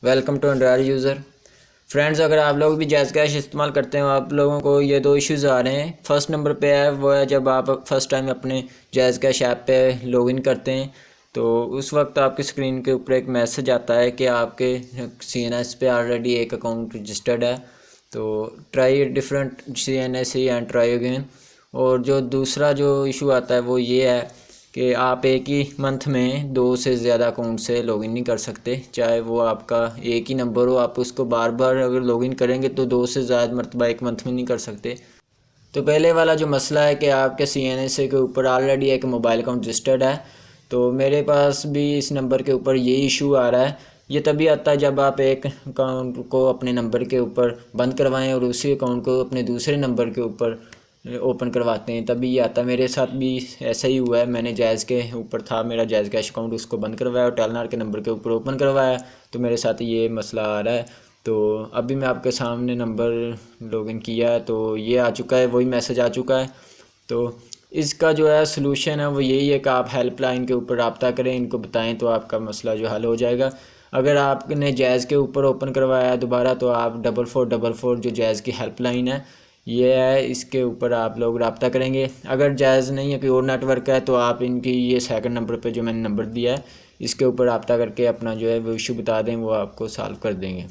Welcome to Android user. Friends, अगर आप लोग भी जैज़ कैश इस्तेमाल करते हैं, आप लोगों को ये दो इश्यूज़ आ रहे हैं। फर्स्ट नंबर पे है वो है जब आप फर्स्ट टाइम अपने जैज़ कैश ऐप पे लॉगिन करते हैं तो उस वक्त आपकी स्क्रीन के ऊपर एक मैसेज आता है कि आपके CNS पे ऑलरेडी एक अकाउंट रजिस्टर्ड है, तो try different CNS and try again. और जो दूसरा जो इशू आता है वो ये है कि आप एक ही मंथ में दो से ज़्यादा अकाउंट से लॉगिन नहीं कर सकते, चाहे वो आपका एक ही नंबर हो। आप उसको बार बार अगर लॉगिन करेंगे तो दो से ज़्यादा मरतबा एक मंथ में नहीं कर सकते। तो पहले वाला जो मसला है कि आपके CNS के ऊपर ऑलरेडी एक मोबाइल अकाउंट रजिस्टर्ड है, तो मेरे पास भी इस नंबर के ऊपर ये इशू आ रहा है। ये तभी आता है जब आप एक अकाउंट को अपने नंबर के ऊपर बंद करवाएं और उसी अकाउंट को अपने दूसरे नंबर के ऊपर ओपन करवाते हैं, तभी ये आता है। मेरे साथ भी ऐसा ही हुआ है। मैंने जैज़ के ऊपर था मेरा जैज़ कैश अकाउंट, उसको बंद करवाया और टेलनार के नंबर के ऊपर ओपन करवाया, तो मेरे साथ ये मसला आ रहा है। तो अभी मैं आपके सामने नंबर लॉगिन किया है तो ये आ चुका है, वही मैसेज आ चुका है। तो इसका जो है सलूशन है वो यही है कि आप हेल्पलाइन के ऊपर रब्ता करें, इनको बताएं तो आपका मसला जो हल हो जाएगा। अगर आपने जैज़ के ऊपर ओपन करवाया है दोबारा तो आप 4444 जो जैज़ की हेल्पलाइन है ये है, इसके ऊपर आप लोग रब्ता करेंगे। अगर जायज़ नहीं है, कोई और नेटवर्क है, तो आप इनकी ये सेकंड नंबर पे जो मैंने नंबर दिया है इसके ऊपर रब्ता करके अपना जो है वो इशू बता दें, वो आपको सॉल्व कर देंगे।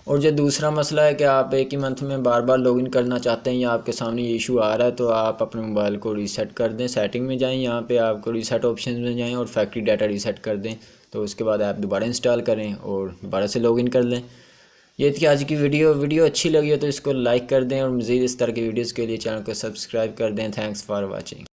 और जो दूसरा मसला है कि आप एक ही मंथ में बार बार लॉगिन करना चाहते हैं या आपके सामने ये इशू आ रहा है, तो आप अपने मोबाइल को रीसेट कर दें। सेटिंग में जाएं, यहाँ पे आपको रीसेट ऑप्शन में जाएं और फैक्ट्री डाटा रीसेट कर दें। तो उसके बाद आप दोबारा इंस्टॉल करें और दोबारा से लॉगिन कर लें। ये थी आज की वीडियो अच्छी लगी हो तो इसको लाइक कर दें और मज़ीद इस तरह की वीडियोज़ के लिए चैनल को सब्सक्राइब कर दें। Thanks for watching.